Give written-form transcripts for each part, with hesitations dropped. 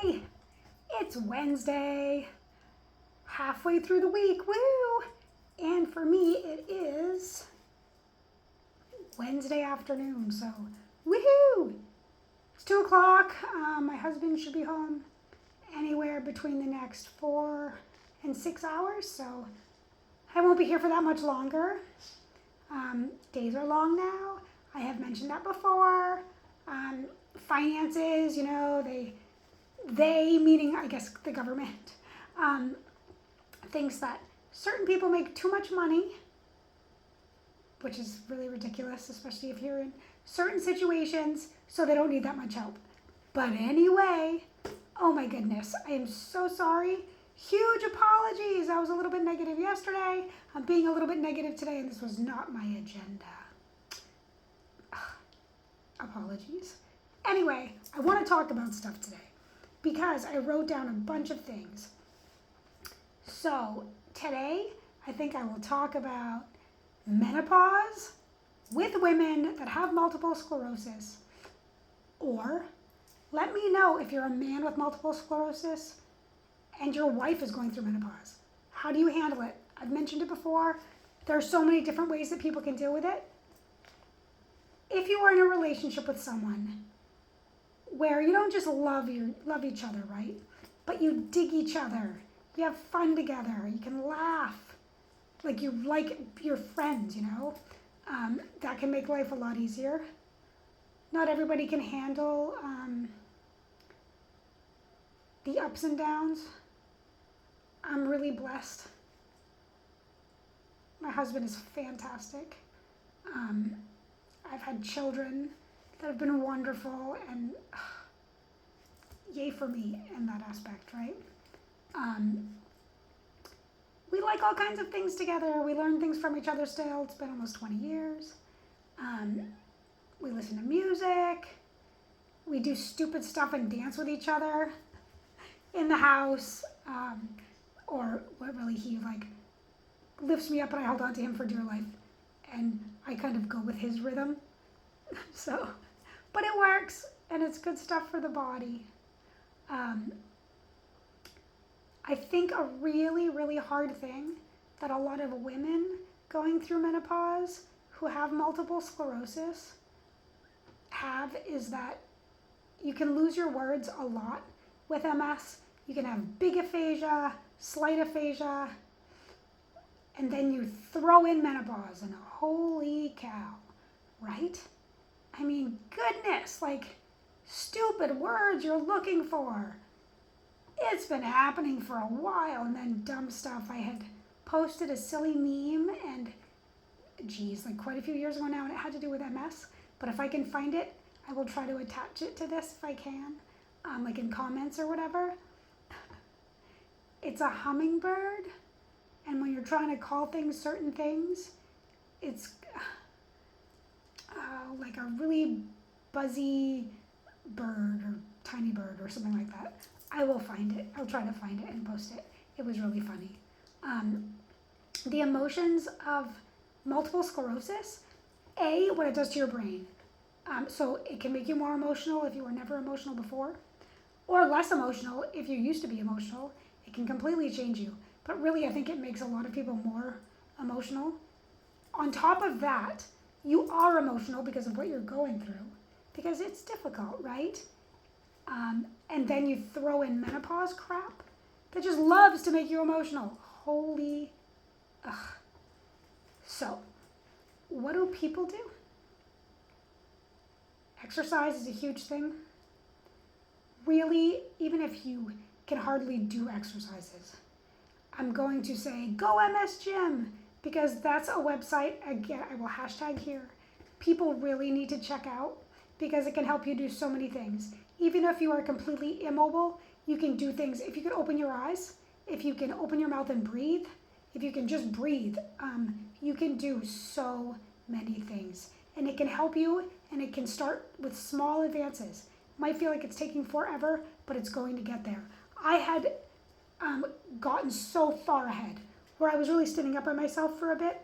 Yay! It's Wednesday, halfway through the week, woo! And for me, it is Wednesday afternoon, so woohoo! It's 2 o'clock. My husband should be home anywhere between the next 4 and 6 hours, so I won't be here for that much longer. Days are long now. I have mentioned that before. Finances, they meaning, I guess, the government, thinks that certain people make too much money, which is really ridiculous, especially if you're in certain situations, so they don't need that much help. But anyway, oh my goodness, I am so sorry. Huge apologies. I was a little bit negative yesterday. I'm being a little bit negative today, and this was not my agenda. Apologies. Anyway, I want to talk about stuff today because I wrote down a bunch of things. So today, I think I will talk about menopause with women that have multiple sclerosis. Or let me know if you're a man with multiple sclerosis and your wife is going through menopause. How do you handle it? I've mentioned it before. There are so many different ways that people can deal with it. If you are in a relationship with someone where you don't just love each other, right? But you dig each other. You have fun together. You can laugh. Like you like your friends, that can make life a lot easier. Not everybody can handle the ups and downs. I'm really blessed. My husband is fantastic. I've had children that have been wonderful, and yay for me in that aspect, right? We like all kinds of things together. We learn things from each other still. It's been almost 20 years. We listen to music. We do stupid stuff and dance with each other in the house. Or what really, he lifts me up and I hold on to him for dear life. And I kind of go with his rhythm. So, but it works, and it's good stuff for the body. I think a really, really hard thing that a lot of women going through menopause who have multiple sclerosis have is that you can lose your words a lot with MS. You can have big aphasia, slight aphasia, and then you throw in menopause, and holy cow, right? I mean, goodness, stupid words you're looking for. It's been happening for a while, and then dumb stuff. I had posted a silly meme, and quite a few years ago now, and it had to do with MS. But if I can find it, I will try to attach it to this if I can, in comments or whatever. It's a hummingbird. And when you're trying to call things certain things, it's like a really buzzy bird or tiny bird or something like that. I will find it. I'll try to find it and post it. It was really funny. The emotions of multiple sclerosis, what it does to your brain. So it can make you more emotional if you were never emotional before, or less emotional if you used to be emotional. It can completely change you. But really, I think it makes a lot of people more emotional. On top of that, you are emotional because of what you're going through, because it's difficult, right? And then you throw in menopause crap that just loves to make you emotional. So, what do people do? Exercise is a huge thing. Really, even if you can hardly do exercises, I'm going to say, go MS Gym, because that's a website, again, I will hashtag here, people really need to check out, because it can help you do so many things. Even if you are completely immobile, you can do things. If you can open your eyes, if you can open your mouth and breathe, if you can just breathe, you can do so many things. And it can help you, and it can start with small advances. It might feel like it's taking forever, but it's going to get there. I had gotten so far ahead where I was really standing up by myself for a bit,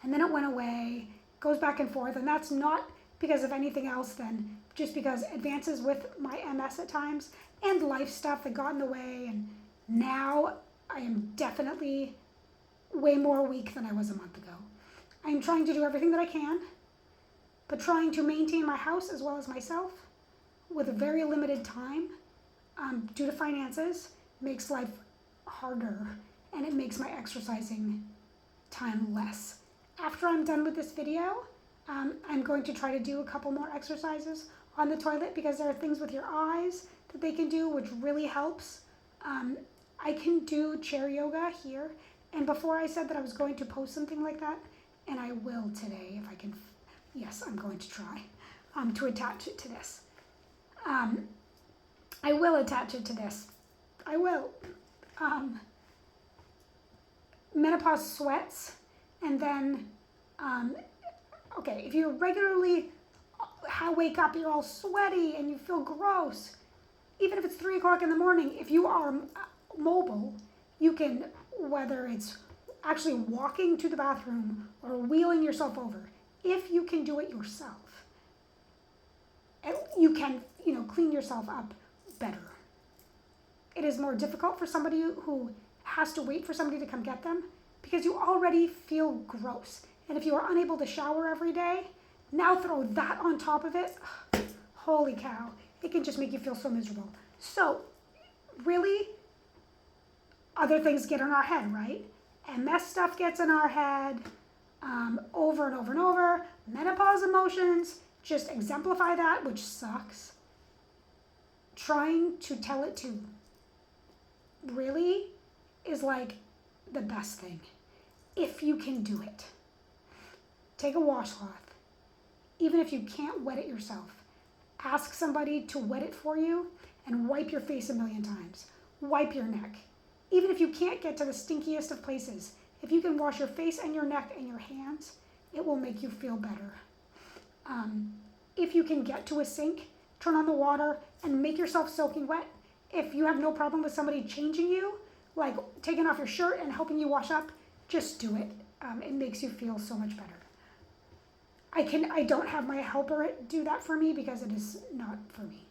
and then it went away, goes back and forth, and that's not because of anything else than just because advances with my MS at times and life stuff that got in the way, and now I am definitely way more weak than I was a month ago. I am trying to do everything that I can, but trying to maintain my house as well as myself with a very limited time due to finances makes life harder, and it makes my exercising time less. After I'm done with this video, I'm going to try to do a couple more exercises on the toilet because there are things with your eyes that they can do which really helps. I can do chair yoga here, and before I said that I was going to post something like that, and I will today if I can. Yes, I'm going to try to attach it to this. I will attach it to this. I will. Menopause sweats, and then, okay, if you regularly wake up, you're all sweaty and you feel gross, even if it's 3 o'clock in the morning, if you are mobile, you can, whether it's actually walking to the bathroom or wheeling yourself over, if you can do it yourself, you can, clean yourself up better. It is more difficult for somebody who has to wait for somebody to come get them because you already feel gross. And if you are unable to shower every day, now throw that on top of it, holy cow, it can just make you feel so miserable. So really, other things get in our head, right? MS stuff gets in our head over and over and over. Menopause emotions just exemplify that, which sucks. Trying to tell it to really is like the best thing. If you can do it, take a washcloth. Even if you can't wet it yourself, ask somebody to wet it for you and wipe your face a million times. Wipe your neck. Even if you can't get to the stinkiest of places, if you can wash your face and your neck and your hands, it will make you feel better. If you can get to a sink, turn on the water and make yourself soaking wet. If you have no problem with somebody changing you, like taking off your shirt and helping you wash up, just do it. It makes you feel so much better. I don't have my helper do that for me because it is not for me.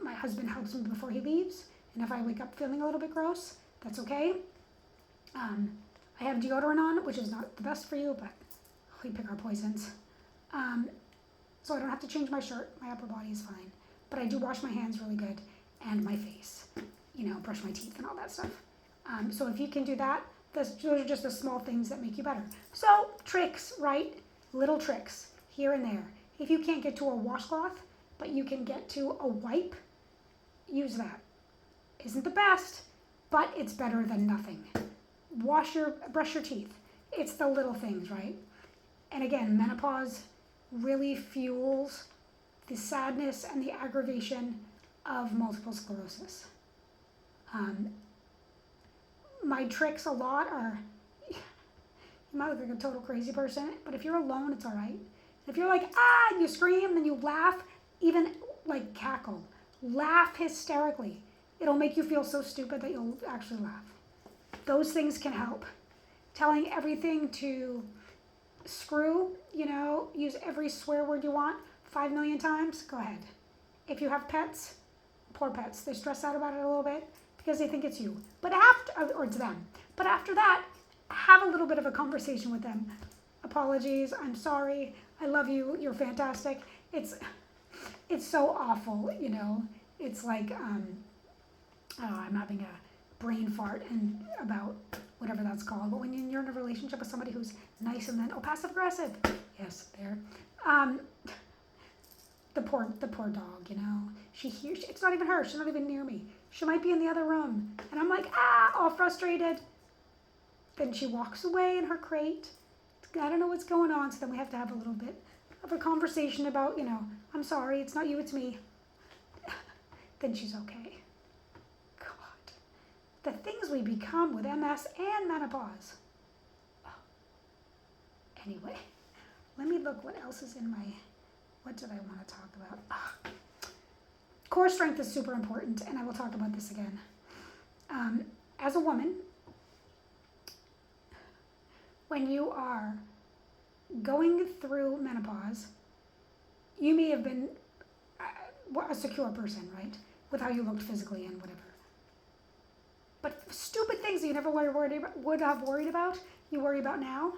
My husband helps me before he leaves, and if I wake up feeling a little bit gross, that's okay. I have deodorant on, which is not the best for you, but we pick our poisons. So I don't have to change my shirt. My upper body is fine. But I do wash my hands really good and my face, brush my teeth and all that stuff. So if you can do that, those are just the small things that make you better. So tricks, right? Little tricks here and there. If you can't get to a washcloth, but you can get to a wipe, use that. Isn't the best, but it's better than nothing. Brush your teeth. It's the little things, right? And again, menopause really fuels the sadness and the aggravation of multiple sclerosis. My tricks a lot are, you might look like a total crazy person, but if you're alone, it's all right. If you're like, and you scream, then you laugh, even like cackle, laugh hysterically. It'll make you feel so stupid that you'll actually laugh. Those things can help. Telling everything to screw, use every swear word you want 5 million times, go ahead. If you have pets, poor pets, they stress out about it a little bit because they think it's you. But or it's them. But after that, have a little bit of a conversation with them. Apologies, I'm sorry, I love you, you're fantastic. It's so awful, It's like, I'm having a brain fart and about whatever that's called. But when you're in a relationship with somebody who's nice and then, passive aggressive. Yes, there. The poor dog, it's not even her. She's not even near me. She might be in the other room. And I'm like, all frustrated. Then she walks away in her crate. I don't know what's going on. So then we have to have a little bit of a conversation about, I'm sorry, it's not you, it's me. Then she's okay. God. The things we become with MS and menopause. Anyway, let me look what else is in what did I want to talk about? Core strength is super important, and I will talk about this again. As a woman, when you are going through menopause, you may have been a secure person, right? With how you looked physically and whatever. But stupid things that you never would have worried about, you worry about now.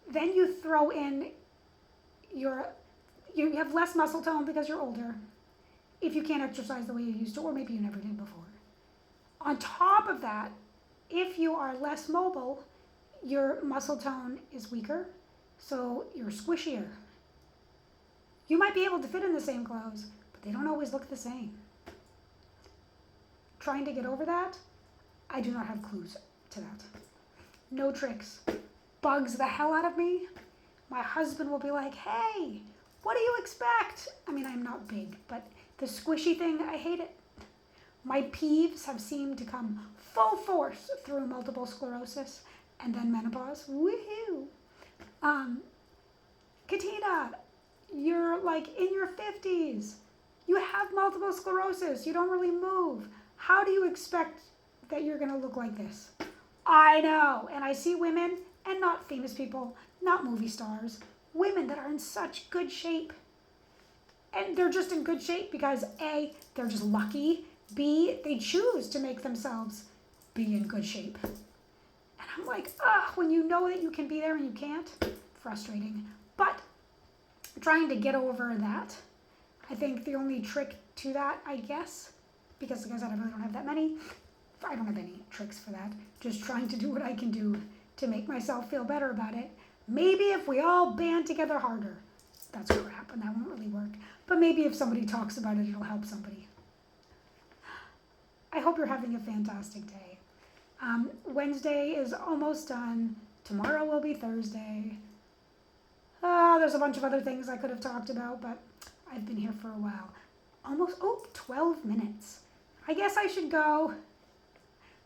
Then you throw in you have less muscle tone because you're older. If you can't exercise the way you used to, or maybe you never did before. On top of that, if you are less mobile, your muscle tone is weaker, so you're squishier. You might be able to fit in the same clothes, but they don't always look the same. Trying to get over that, I do not have clues to that. No tricks. Bugs the hell out of me. My husband will be like, hey, what do you expect? I mean, I'm not big, but the squishy thing, I hate it. My peeves have seemed to come full force through multiple sclerosis and then menopause. Woohoo! Katina, you're like in your 50s. You have multiple sclerosis. You don't really move. How do you expect that you're going to look like this? I know. And I see women, and not famous people, not movie stars, women that are in such good shape. And they're just in good shape because A, they're just lucky. B, they choose to make themselves be in good shape. And I'm like, when you know that you can be there and you can't, frustrating. But trying to get over that, I think the only trick to that, I guess, because like I said, I really don't have that many. I don't have any tricks for that. Just trying to do what I can do to make myself feel better about it. Maybe if we all band together harder. That's crap, and that won't really work. But maybe if somebody talks about it, it'll help somebody. I hope you're having a fantastic day. Wednesday is almost done. Tomorrow will be Thursday. There's a bunch of other things I could have talked about, but I've been here for a while. 12 minutes. I guess I should go.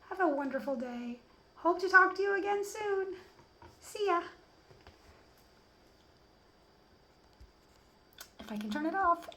Have a wonderful day. Hope to talk to you again soon. See ya. If I can turn it off.